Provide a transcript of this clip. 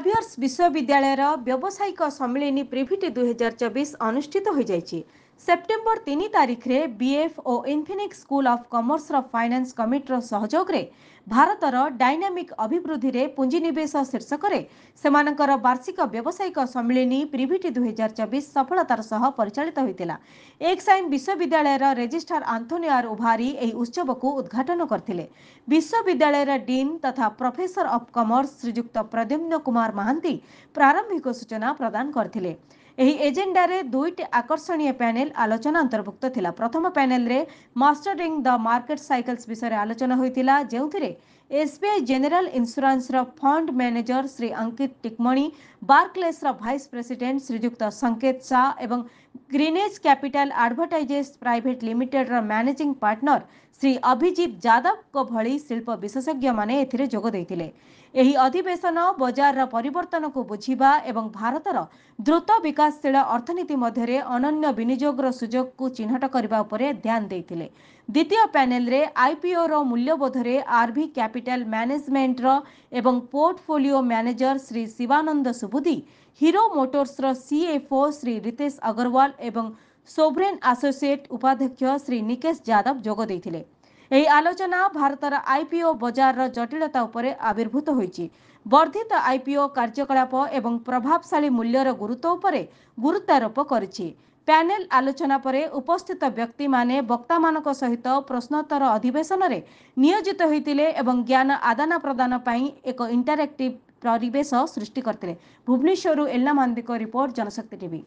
क्लाभियर्स विश्वविद्यालय व्यावसायिक सम्मिलनी प्रिभिटी 2024 अनुष्ठित हो जाइछि। सेप्टेम्बर 3 तारिख रे बीएफ और Infinix school of commerce finance committee सहयोग रे भारतर डायनामिक अभिवृद्धि रे पुंजीनिवेश शीर्षक रे सेमानकर वार्षिक व्यावसायिक सम्मिलनी प्रिभिटी 2024 सफलतार सह परिचालित होइतिला। एक्साइन विश्वविद्यालय रेजिस्ट्रार आंथोनी आर उभारी एही उत्सव को उद्घाटन करथिले। विश्वविद्यालय डीन तथा प्रोफेसर ऑफ कॉमर्स श्रीयुक्त प्रद्युम्न कुमार महांती प्रारंभिक सूचना प्रदान करथिले। एही एजेंडा रे दुईटी आकर्षणीय पैनल आलोचना अंतर्भुक्त थिला। प्रथम पैनल रे मास्टरिंग द मार्केट साइकल्स विषय आलोचना होइतिला, जेउथिरे एसबीआई जनरल इंश्योरेंस रो फंड मैनेजर श्री अंकित टिकमणी, बार्कलेस रो वाइस प्रेसिडेंट श्रीयुक्त संकेत शाह एवं ग्रीनेज कैपिटल एडवर्टाइजेस प्राइवेट लिमिटेड रो मैनेजिंग पार्टनर श्री अभिजीत जादव को भली शिल्प विशेषज्ञ माने एथिरे जोग दैथिले। एही अधिवेशन बजार परिवर्तन को बुझिबा एवं भारतर द्रुत विकासशील अर्थनीति मध्य अनन्य विनियोग सुजोग को चिन्हट करने उपरे ध्यान देथिले। द्वितीय पैनल रे आईपीओ रो मूल्यबोध रे आरवी कैपिटल मैनेजमेंट रो एवं portfolio manager Shri Shivananda Subudhi, Hero Motors रो सीएफओ श्री रितेश अग्रवाल एवं सोवरेन एसोसिएट उपाध्यक्ष श्री निकेश यादव जोग दैथिले। एही आलोचना भारतर आईपीओ बजार जटिलता उपरे आविर्भूत होइछि। वर्धित आईपीओ कार्यकलाप एवं प्रभावशाली मूल्यर गुरुत्व उपरे गुरुत्वारोप करिछि। पैनल आलोचना परे उपस्थित व्यक्ति माने वक्ता मानक सहित प्रश्नोत्तर अधिवेशन रे नियोजित होइतिले एवं ज्ञान आदान प्रदान पई एक इंटरैक्टिव परिवेश सृष्टि करथिले। भुवनेश्वर एल्ला मांदी को रिपोर्ट, जनशक्ति टीवी।